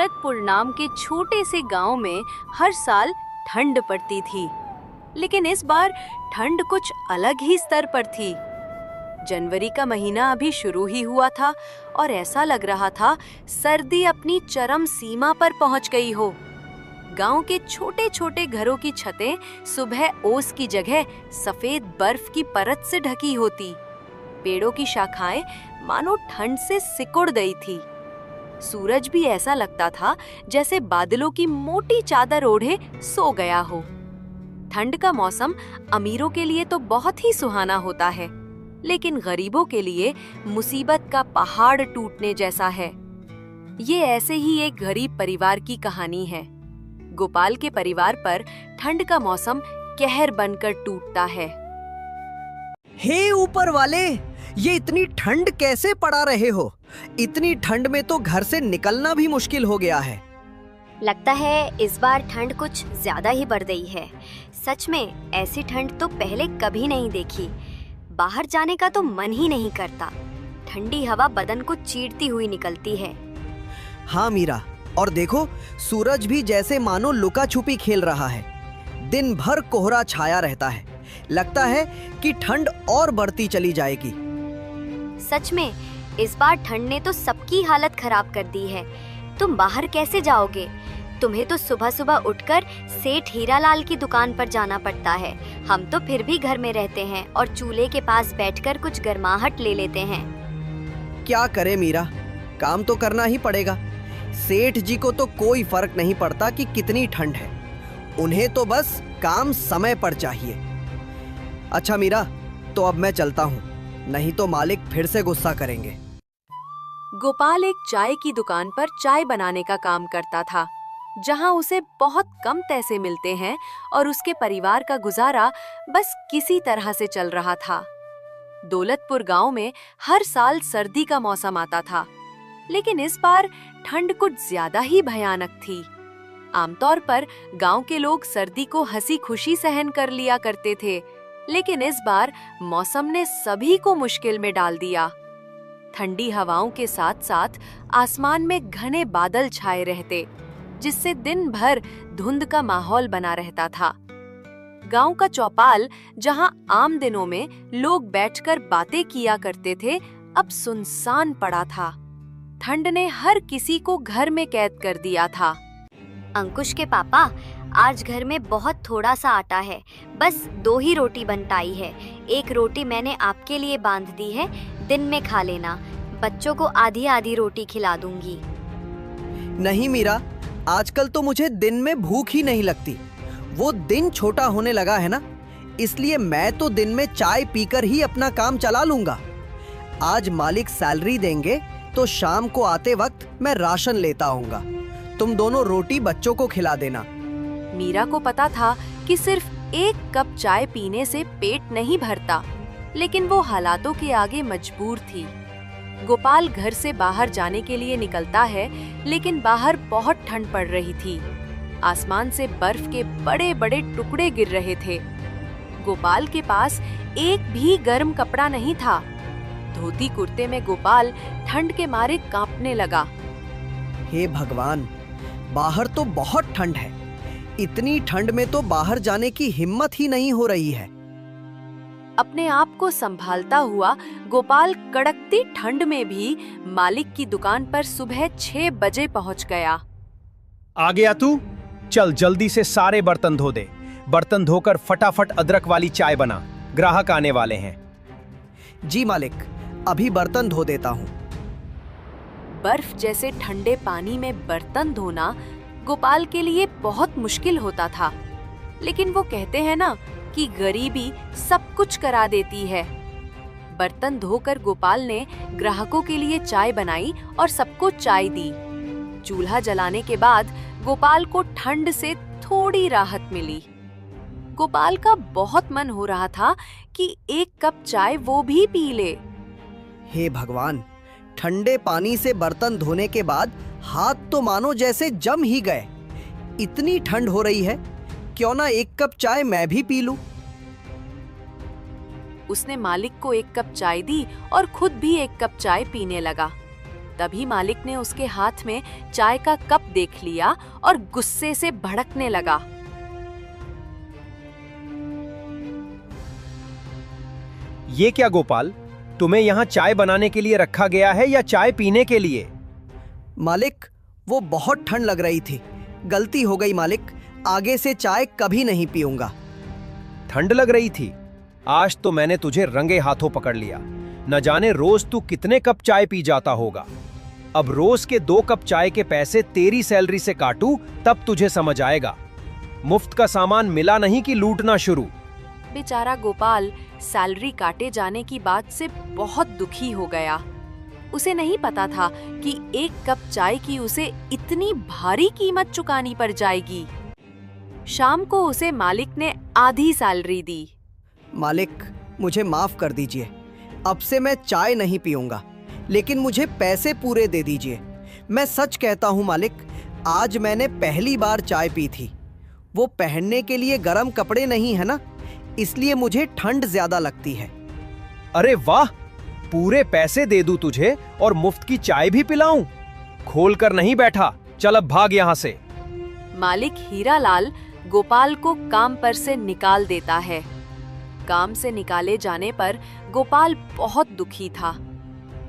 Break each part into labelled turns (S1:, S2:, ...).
S1: दौलतपुर नाम के छोटे से गांव में हर साल ठंड पड़ती थी, लेकिन इस बार ठंड कुछ अलग ही स्तर पर थी। जनवरी का महीना अभी शुरू ही हुआ था और ऐसा लग रहा था सर्दी अपनी चरम सीमा पर पहुंच गई हो। गांव के छोटे छोटे घरों की छतें सुबह ओस की जगह सफेद बर्फ की परत से ढकी होती। पेड़ों की शाखाएं मानो ठंड से सिकुड़ गई थी। सूरज भी ऐसा लगता था जैसे बादलों की मोटी चादर ओढ़े सो गया हो। ठंड का मौसम अमीरों के लिए तो बहुत ही सुहाना होता है, लेकिन गरीबों के लिए मुसीबत का पहाड़ टूटने जैसा है। ये ऐसे ही एक गरीब परिवार की कहानी है। गोपाल के परिवार पर ठंड का मौसम कहर बनकर टूटता है।
S2: हे ऊपर वाले, ये इतनी ठंड कैसे पड़ा रहे हो? इतनी ठंड में तो घर से निकलना भी मुश्किल हो गया है।
S3: लगता है इस बार ठंड कुछ ज्यादा ही बढ़ गई है। सच में ऐसी ठंड तो पहले कभी नहीं देखी। बाहर जाने का तो मन ही नहीं करता। ठंडी हवा बदन को चीरती हुई निकलती है।
S2: हाँ मीरा, और देखो सूरज भी जैसे मानो लुका छुपी खेल रहा है। दिन भर कोहरा छाया रहता है। लगता है कि ठंड और बढ़ती चली जाएगी।
S3: सच में इस बार ठंड ने तो सबकी हालत खराब कर दी है। तुम बाहर कैसे जाओगे? तुम्हें तो सुबह सुबह उठकर सेठ हीरालाल की दुकान पर जाना पड़ता है। हम तो फिर भी घर में रहते हैं और चूल्हे के पास बैठकर कुछ गर्माहट ले लेते हैं।
S2: क्या करे मीरा, काम तो करना ही पड़ेगा। सेठ जी को तो कोई फर्क नहीं पड़ता कि कितनी ठंड है। उन्हें तो बस काम समय पर चाहिए। अच्छा मीरा, तो अब मैं चलता हूँ, नहीं तो मालिक फिर से गुस्सा करेंगे।
S1: गोपाल एक चाय की दुकान पर चाय बनाने का काम करता था, जहां उसे बहुत कम पैसे मिलते हैं और उसके परिवार का गुजारा बस किसी तरह से चल रहा था। दौलतपुर गांव में हर साल सर्दी का मौसम आता था, लेकिन इस बार ठंड कुछ ज्यादा ही भयानक थी। आमतौर पर गांव के लोग सर्दी को हंसी खुशी सहन कर लिया करते थे, लेकिन इस बार मौसम ने सभी को मुश्किल में डाल दिया। ठंडी हवाओं के साथ साथ आसमान में घने बादल छाए रहते, जिससे दिन भर धुंध का माहौल बना रहता था। गांव का चौपाल, जहां आम दिनों में लोग बैठकर बातें किया करते थे, अब सुनसान पड़ा था। ठंड ने हर किसी को घर में कैद कर दिया था।
S3: अंकुश के पापा, आज घर में बहुत थोड़ा सा आटा है। बस 2 ही रोटी बन पाई है। एक रोटी मैंने आपके लिए बांध दी है, दिन में खा लेना। बच्चों को आधी आधी रोटी खिला दूंगी।
S2: नहीं मीरा, आजकल तो मुझे दिन में भूख ही नहीं लगती। वो दिन छोटा होने लगा है ना, इसलिए मैं तो दिन में चाय पीकर ही अपना काम चला लूंगा। आज मालिक सैलरी देंगे तो शाम को आते वक्त मैं राशन लेता आऊंगा। तुम दोनों रोटी बच्चों को खिला देना।
S1: मीरा को पता था कि सिर्फ एक कप चाय पीने से पेट नहीं भरता, लेकिन वो हालातों के आगे मजबूर थी। गोपाल घर से बाहर जाने के लिए निकलता है, लेकिन बाहर बहुत ठंड पड़ रही थी। आसमान से बर्फ के बड़े बड़े टुकड़े गिर रहे थे। गोपाल के पास एक भी गर्म कपड़ा नहीं था। धोती कुर्ते में गोपाल ठंड के मारे कांपने लगा।
S2: हे भगवान, बाहर तो बहुत ठंड है। इतनी ठंड में तो बाहर जाने की हिम्मत ही नहीं हो रही है।
S1: अपने आप को संभालता हुआ गोपाल कड़कती ठंड में भी मालिक की दुकान पर सुबह 6 बजे पहुंच गया।
S4: आ गया तू? चल जल्दी से सारे बर्तन धो दे। बर्तन धोकर फटाफट अदरक वाली चाय बना, ग्राहक आने वाले हैं।
S2: जी मालिक, अभी बर्तन धो देता हूँ।
S1: बर्फ जैसे ठंडे पानी में बर्तन धोना गोपाल के लिए बहुत मुश्किल होता था, लेकिन वो कहते हैं ना कि गरीबी सब कुछ करा देती है। बर्तन धोकर गोपाल ने ग्राहकों के लिए चाय बनाई और सबको चाय दी। चूल्हा जलाने के बाद गोपाल को ठंड से थोड़ी राहत मिली। गोपाल का बहुत मन हो रहा था कि एक कप चाय वो भी पी ले।
S2: हे भगवान, ठंडे पानी से बर्तन धोने के बाद हाथ तो मानो जैसे जम ही गए। इतनी ठंड हो रही है, क्यों ना एक कप चाय मैं भी पी लूं।
S1: उसने मालिक को एक कप चाय दी और खुद भी एक कप चाय पीने लगा। तभी मालिक ने उसके हाथ में चाय का कप देख लिया और गुस्से से भड़कने लगा।
S4: ये क्या गोपाल, तुम्हें यहाँ चाय बनाने के लिए रखा गया है या चाय पीने के लिए?
S2: मालिक, वो बहुत ठंड लग रही थी, गलती हो गई मालिक, आगे से चाय कभी नहीं पीऊंगा।
S4: ठंड लग रही थी? आज तो मैंने तुझे रंगे हाथों पकड़ लिया। न जाने रोज तू कितने कप चाय पी जाता होगा। अब रोज के 2 कप चाय के पैसे तेरी सैलरी से काटूं तब तुझे समझ आएगा। मुफ्त का सामान मिला नहीं कि लूटना शुरू।
S1: बेचारा गोपाल सैलरी काटे जाने की बात से बहुत दुखी हो गया। उसे नहीं पता था कि 1 कप चाय की उसे इतनी भारी कीमत चुकानी पड़ जाएगी। शाम को उसे मालिक ने आधी सैलरी दी।
S2: मालिक, मुझे माफ कर दीजिए, अब से मैं चाय नहीं पीऊंगा, लेकिन मुझे पैसे पूरे दे दीजिए। मैं सच कहता हूँ मालिक, आज मैंने पहली बार चाय पी थी। वो पहनने के लिए गर्म कपड़े नहीं है ना, इसलिए मुझे ठंड ज्यादा लगती है।
S4: अरे वाह, पूरे पैसे दे दूं तुझे और मुफ्त की चाय भी पिलाऊं? खोल कर नहीं बैठा, चल अब भाग यहाँ से।
S1: मालिक हीरालाल गोपाल को काम पर से निकाल देता है। काम से निकाले जाने पर गोपाल बहुत दुखी था।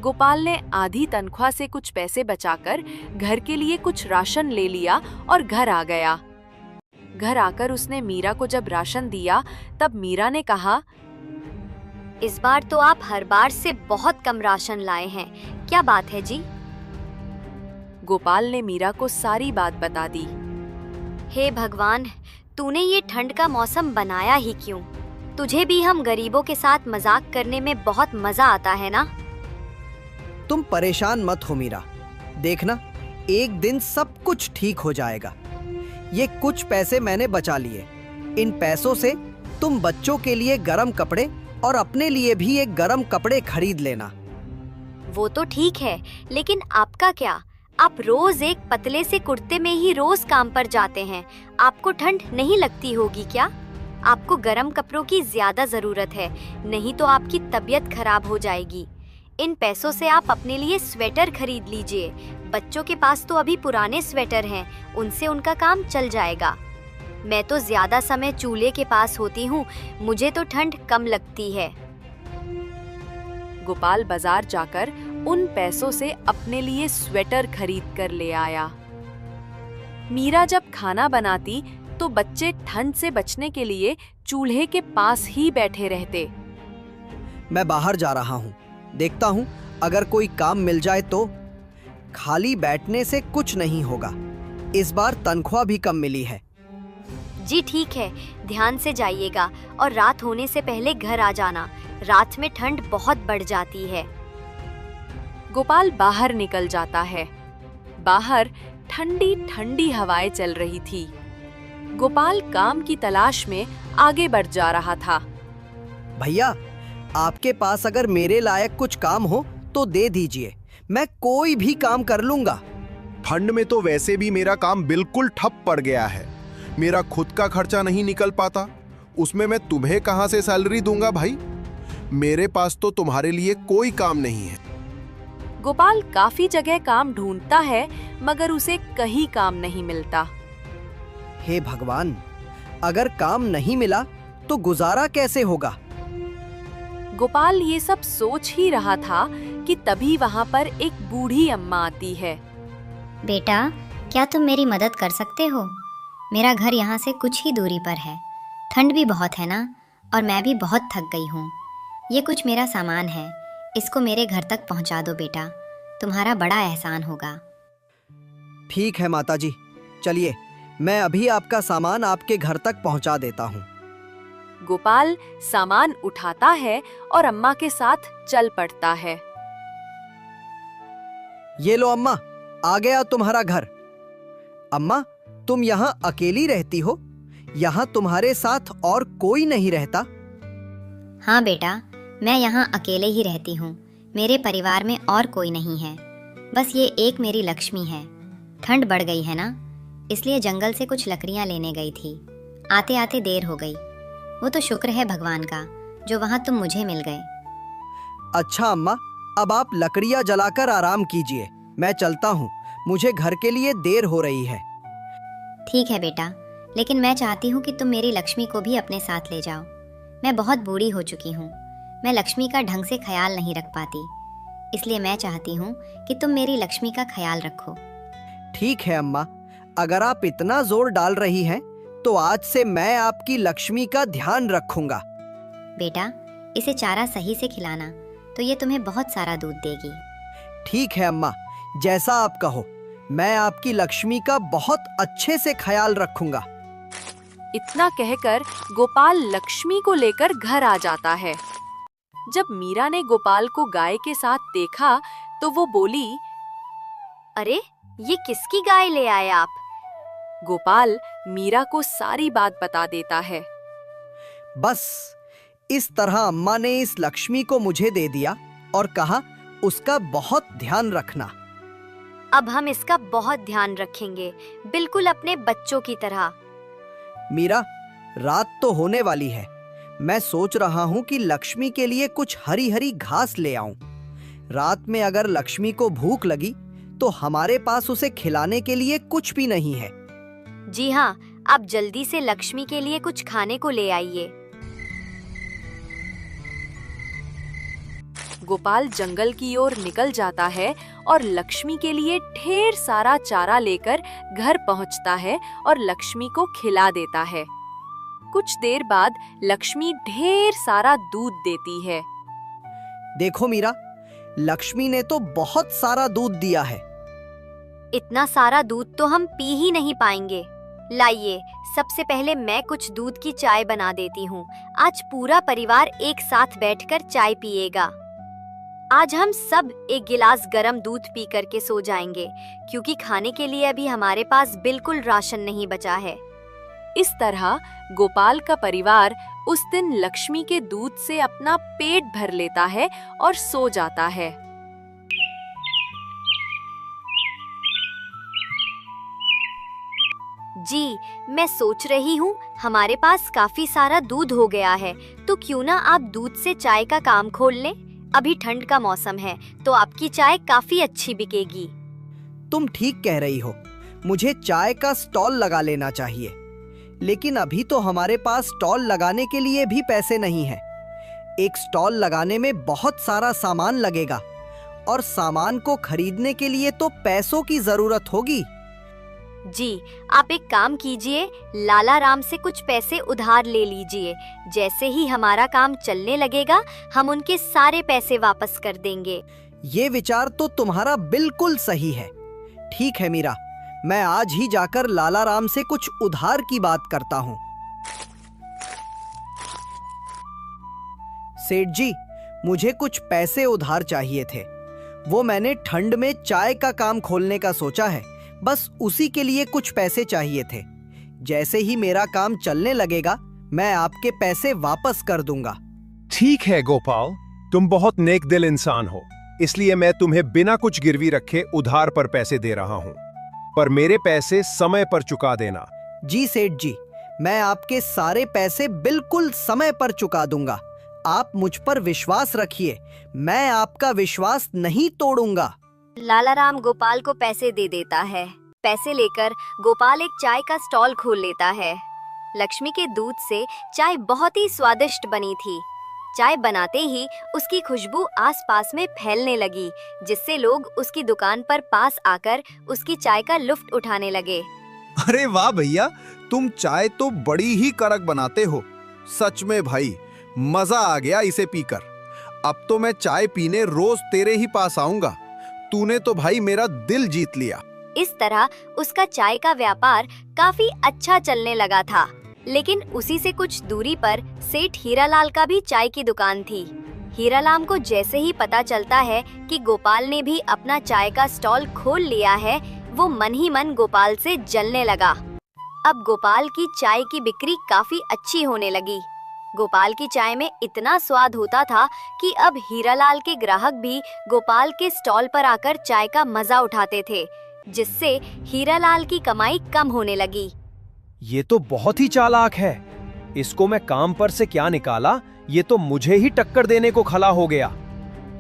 S1: गोपाल ने आधी तनख्वाह से कुछ पैसे बचाकर घर के लिए कुछ राशन ले लिया और घर आ गया। घर आकर उसने मीरा को जब राशन दिया तब मीरा ने कहा,
S3: इस बार तो आप हर बार से बहुत कम राशन लाए हैं, क्या बात है जी?
S1: गोपाल ने मीरा को सारी बात बता दी।
S3: हे भगवान, तूने ये ठंड का मौसम बनाया ही क्यों? तुझे भी हम गरीबों के साथ मजाक करने में बहुत मजा आता है ना?
S2: तुम परेशान मत हो मीरा, देखना एक दिन सब कुछ ठीक हो जाएगा। ये कुछ पैसे मैंने बचा लिए, इन पैसों से तुम बच्चों के लिए गरम कपड़े और अपने लिए भी एक गरम कपड़े खरीद लेना।
S3: वो तो ठीक है, लेकिन आपका क्या? आप रोज एक पतले से कुर्ते में ही रोज काम पर जाते हैं, आपको ठंड नहीं लगती होगी क्या? आपको गरम कपड़ों की ज्यादा जरूरत है, नहीं तो आपकी तबीयत खराब हो जाएगी। इन पैसों से आप अपने लिए स्वेटर खरीद लीजिए। बच्चों के पास तो अभी पुराने स्वेटर हैं, उनसे उनका काम चल जाएगा। मैं तो ज्यादा समय चूल्हे के पास होती हूँ, मुझे तो ठंड कम लगती है।
S1: गोपाल बाजार जाकर उन पैसों से अपने लिए स्वेटर खरीद कर ले आया। मीरा जब खाना बनाती तो बच्चे ठंड से बचने के लिए चूल्हे के पास ही बैठे रहते।
S2: मैं बाहर जा रहा हूँ, देखता हूँ अगर कोई काम मिल जाए तो। खाली बैठने से कुछ नहीं होगा, इस बार तनख्वाह भी कम मिली है।
S3: जी ठीक है, ध्यान से जाइएगा और रात होने से पहले घर आ जाना, रात में ठंड बहुत बढ़ जाती है।
S1: गोपाल बाहर निकल जाता है। बाहर ठंडी ठंडी हवाएं चल रही थी। गोपाल काम की तलाश में आगे बढ़ जा रहा था।
S2: भैया, आपके पास अगर मेरे लायक कुछ काम हो तो दे दीजिए, मैं कोई भी काम कर लूंगा।
S5: ठंड में तो वैसे भी मेरा काम बिल्कुल ठप पड़ गया है, मेरा खुद का खर्चा नहीं निकल पाता, उसमें मैं तुम्हें कहां से सैलरी दूंगा भाई? मेरे पास तो तुम्हारे लिए कोई काम नहीं है।
S1: गोपाल काफी जगह काम ढूंढता है मगर उसे कहीं काम नहीं मिलता।
S2: हे भगवान, अगर काम नहीं मिला तो गुजारा कैसे होगा?
S1: गोपाल ये सब सोच ही रहा था कि तभी वहाँ पर एक बूढ़ी अम्मा आती है।
S6: बेटा, क्या तुम मेरी मदद कर सकते हो? मेरा घर यहाँ से कुछ ही दूरी पर है, ठंड भी बहुत है ना, और मैं भी बहुत थक गई हूँ। ये कुछ मेरा सामान है, इसको मेरे घर तक पहुँचा दो बेटा, तुम्हारा बड़ा एहसान होगा।
S2: ठीक है माताजी, चलिए मैं अभी आपका सामान आपके घर तक पहुँचा देता हूँ।
S1: गोपाल सामान उठाता है और अम्मा के साथ चल पड़ता है।
S2: ये लो अम्मा, आ गया तुम्हारा घर। अम्मा, तुम यहाँ अकेली रहती हो? यहाँ तुम्हारे साथ और कोई नहीं रहता?
S6: हाँ बेटा, मैं यहाँ अकेले ही रहती हूँ, मेरे परिवार में और कोई नहीं है, बस ये एक मेरी लक्ष्मी है। ठंड बढ़ गई है ना, इसलिए जंगल से कुछ लकड़ियाँ लेने गई थी, आते आते देर हो गई। वो तो शुक्र है भगवान का जो वहाँ तुम मुझे मिल गए।
S2: अच्छा अम्मा, अब आप लकड़ियाँ जलाकर आराम कीजिए, मैं चलता हूँ, मुझे घर के लिए देर हो रही है।
S6: ठीक है बेटा, लेकिन मैं चाहती हूँ कि तुम मेरी लक्ष्मी को भी अपने साथ ले जाओ। मैं बहुत बूढ़ी हो चुकी हूँ, मैं लक्ष्मी का ढंग से ख्याल नहीं रख पाती, इसलिए मैं चाहती हूँ कि तुम मेरी लक्ष्मी का ख्याल रखो।
S2: ठीक है अम्मा, अगर आप इतना जोर डाल रही हैं तो आज से मैं आपकी लक्ष्मी का ध्यान रखूंगा।
S6: बेटा, इसे चारा सही से खिलाना तो ये तुम्हें बहुत सारा दूध देगी।
S2: ठीक है अम्मा, जैसा आप कहो, मैं आपकी लक्ष्मी का बहुत अच्छे से ख्याल रखूंगा।
S1: इतना कहकर गोपाल लक्ष्मी को लेकर घर आ जाता है। जब मीरा ने गोपाल को गाय के साथ देखा तो वो बोली,
S3: अरे ये किसकी गाय ले आए आप?
S1: गोपाल मीरा को सारी बात बता देता है।
S2: बस इस तरह अम्मा ने इस लक्ष्मी को मुझे दे दिया और कहा उसका बहुत ध्यान रखना।
S3: अब हम इसका बहुत ध्यान रखेंगे, बिल्कुल अपने बच्चों की तरह।
S2: मीरा, रात तो होने वाली है, मैं सोच रहा हूँ कि लक्ष्मी के लिए कुछ हरी हरी घास ले आऊं। रात में अगर लक्ष्मी को भूख लगी तो हमारे पास उसे खिलाने के लिए कुछ भी नहीं है।
S3: जी हाँ, आप जल्दी से लक्ष्मी के लिए कुछ खाने को ले आइए।
S1: गोपाल जंगल की ओर निकल जाता है और लक्ष्मी के लिए ढेर सारा चारा लेकर घर पहुंचता है और लक्ष्मी को खिला देता है। कुछ देर बाद लक्ष्मी ढेर सारा दूध देती है।
S2: देखो मीरा, लक्ष्मी ने तो बहुत सारा दूध दिया है।
S3: इतना सारा दूध तो हम पी ही नहीं पाएंगे। लाइए, सबसे पहले मैं कुछ दूध की चाय बना देती हूँ। आज पूरा परिवार एक साथ बैठकर चाय पिएगा। आज हम सब एक गिलास गरम दूध पी करके सो जाएंगे, क्योंकि खाने के लिए अभी हमारे पास बिल्कुल राशन नहीं बचा है।
S1: इस तरह गोपाल का परिवार उस दिन लक्ष्मी के दूध से अपना पेट भर लेता है और सो जाता है।
S3: जी, मैं सोच रही हूँ हमारे पास काफी सारा दूध हो गया है, तो क्यों ना आप दूध से चाय का काम खोल लें। अभी ठंड का मौसम है तो आपकी चाय काफी अच्छी बिकेगी।
S2: तुम ठीक कह रही हो, मुझे चाय का स्टॉल लगा लेना चाहिए, लेकिन अभी तो हमारे पास स्टॉल लगाने के लिए भी पैसे नहीं हैं। एक स्टॉल लगाने में बहुत सारा सामान लगेगा और सामान को खरीदने के लिए तो पैसों की जरूरत होगी।
S3: जी, आप एक काम कीजिए, लाला राम से कुछ पैसे उधार ले लीजिए। जैसे ही हमारा काम चलने लगेगा हम उनके सारे पैसे वापस कर देंगे।
S2: ये विचार तो तुम्हारा बिल्कुल सही है। ठीक है मीरा, मैं आज ही जाकर लाला राम से कुछ उधार की बात करता हूँ। सेठ जी, मुझे कुछ पैसे उधार चाहिए थे। वो मैंने ठंड में चाय का काम खोलने का सोचा है, बस उसी के लिए कुछ पैसे चाहिए थे। जैसे ही मेरा काम चलने लगेगा मैं आपके पैसे वापस कर दूंगा।
S4: ठीक है गोपाल, तुम बहुत नेक दिल इंसान हो, इसलिए मैं तुम्हें बिना कुछ गिरवी रखे उधार पर पैसे दे रहा हूँ, पर मेरे पैसे समय पर चुका देना।
S2: जी सेठ जी, मैं आपके सारे पैसे बिल्कुल समय पर चुका दूंगा। आप मुझ पर विश्वास रखिए, मैं आपका विश्वास नहीं तोड़ूंगा।
S3: लाला राम गोपाल को पैसे दे देता है। पैसे लेकर गोपाल एक चाय का स्टॉल खोल लेता है। लक्ष्मी के दूध से चाय बहुत ही स्वादिष्ट बनी थी। चाय बनाते ही उसकी खुशबू आसपास में फैलने लगी, जिससे लोग उसकी दुकान पर पास आकर उसकी चाय का लुत्फ उठाने लगे।
S5: अरे वाह भैया, तुम चाय तो बड़ी ही कड़क बनाते हो। सच में भाई, मजा आ गया इसे पीकर। अब तो मैं चाय पीने रोज तेरे ही पास आऊंगा। तूने तो भाई मेरा दिल जीत लिया।
S3: इस तरह उसका चाय का व्यापार काफी अच्छा चलने लगा था। लेकिन उसी से कुछ दूरी पर सेठ हीरालाल का भी चाय की दुकान थी। हीरालाल को जैसे ही पता चलता है कि गोपाल ने भी अपना चाय का स्टॉल खोल लिया है, वो मन ही मन गोपाल से जलने लगा। अब गोपाल की चाय की बिक्री काफी अच्छी होने लगी। गोपाल की चाय में इतना स्वाद होता था कि अब हीरालाल के ग्राहक भी गोपाल के स्टॉल पर आकर चाय का मजा उठाते थे, जिससे हीरालाल की कमाई कम होने लगी।
S4: ये तो बहुत ही चालाक है। इसको मैं काम पर से क्या निकाला, ये तो मुझे ही टक्कर देने को खड़ा हो गया।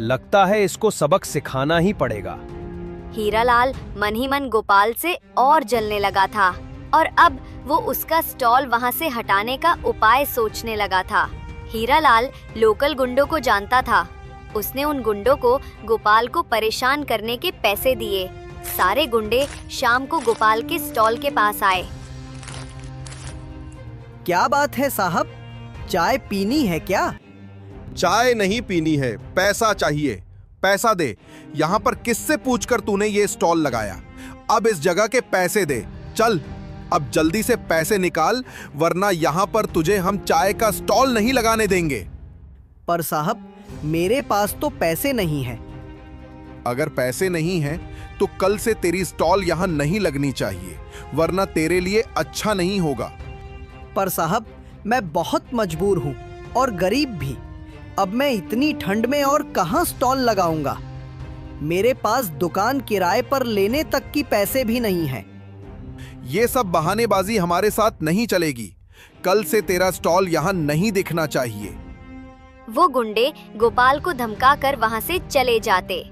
S4: लगता है इसको सबक सिखाना ही पड़ेगा।
S3: हीरालाल मन ही मन गोपाल से और जलने लगा था और अब वो उसका स्टॉल वहाँ से हटाने का उपाय सोचने लगा था। हीरालाल लोकल गुंडों को जानता था। उसने उन गुंडों को गोपाल को परेशान करने के पैसे दिए। सारे गुंडे शाम को गोपाल के स्टॉल के पास आए।
S2: क्या बात है साहब, चाय पीनी है क्या?
S5: चाय नहीं पीनी है, पैसा चाहिए। पैसा दे। यहाँ पर किससे पूछकर तूने ये स्टॉल लगाया? अब इस जगह के पैसे दे। चल अब जल्दी से पैसे निकाल, वरना यहाँ पर तुझे हम चाय का स्टॉल नहीं लगाने देंगे।
S2: पर साहब, मेरे पास तो पैसे नहीं है।
S5: अगर पैसे नहीं हैं तो कल से तेरी स्टॉल यहाँ नहीं लगनी चाहिए, वरना तेरे लिए अच्छा नहीं होगा।
S2: पर साहब, मैं बहुत मजबूर हूँ और गरीब भी। अब मैं इतनी ठंड में और कहाँ स्टॉल लगाऊंगा? मेरे पास दुकान किराए पर लेने तक की पैसे भी नहीं हैं।
S5: ये सब बहानेबाजी हमारे साथ नहीं चलेगी। कल से तेरा स्टॉल यहाँ नहीं दिखना चाहिए।
S3: वो गुंडे गोपाल को धमकाकर वहाँ से चले जाते।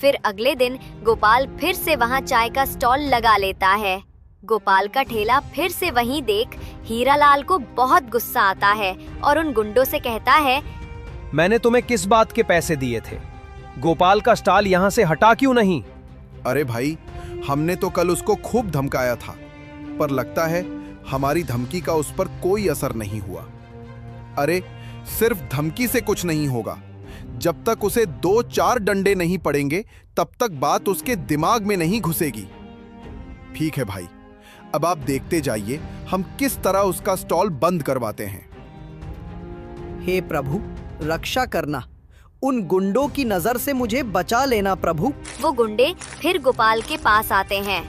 S3: फिर अगले दिन गोपाल फिर से वहाँ चाय का स्टॉल लगा लेता है। गोपाल का ठेला फिर से वहीं देख हीरालाल को बहुत गुस्सा आता है और उन गुंडों से कहता है,
S4: मैंने तुम्हें किस बात के पैसे दिए थे? गोपाल का स्टॉल यहाँ से हटा क्यों नहीं?
S5: अरे भाई, हमने तो कल उसको खूब धमकाया था, पर लगता है हमारी धमकी का उस पर कोई असर नहीं हुआ। अरे सिर्फ धमकी से कुछ नहीं होगा। जब तक उसे 2-4 डंडे नहीं पड़ेंगे तब तक बात उसके दिमाग में नहीं घुसेगी। ठीक है भाई, अब आप देखते जाइए हम किस तरह उसका स्टॉल बंद करवाते हैं।
S2: हे प्रभु, रक्षा करना। उन गुंडों की नजर से मुझे बचा लेना प्रभु।
S3: वो गुंडे फिर गोपाल के पास आते हैं।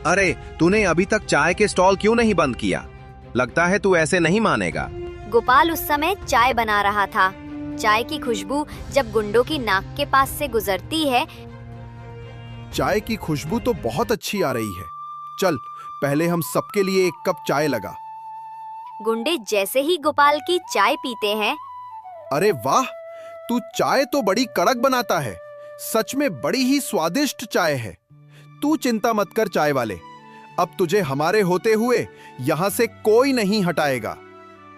S7: अरे तूने अभी तक चाय के स्टॉल क्यों नहीं बंद किया? लगता है तू ऐसे नहीं मानेगा।
S3: गोपाल उस समय चाय बना रहा था। चाय की खुशबू जब गुंडों की नाक के पास से गुजरती है।
S5: चाय की खुशबू तो बहुत अच्छी आ रही है। चल पहले हम सबके लिए एक कप चाय लगा।
S3: गुंडे जैसे ही गोपाल की चाय पीते हैं।
S5: अरे वाह, तू चाय तो बड़ी कड़क बनाता है। सच में बड़ी ही स्वादिष्ट चाय है। तू चिंता मत कर चाय वाले, अब तुझे हमारे होते हुए यहाँ से कोई नहीं हटाएगा।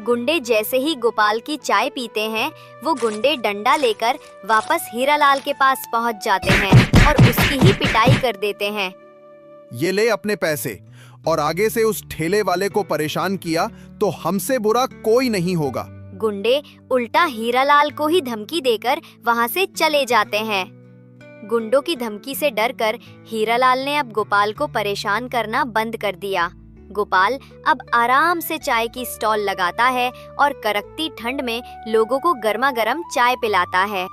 S3: गुंडे जैसे ही गोपाल की चाय पीते हैं, वो गुंडे डंडा लेकर वापस हीरालाल के पास पहुँच जाते हैं और उसकी ही पिटाई कर देते हैं।
S5: ये ले अपने पैसे, और आगे से उस ठेले वाले को परेशान किया तो हमसे बुरा कोई नहीं होगा।
S3: गुंडे उल्टा हीरालाल को ही धमकी देकर वहाँ से चले जाते हैं। गुंडों की धमकी से डरकर हीरालाल ने अब गोपाल को परेशान करना बंद कर दिया। गोपाल अब आराम से चाय की स्टॉल लगाता है और कड़कती ठंड में लोगों को गर्मा गर्म चाय पिलाता है।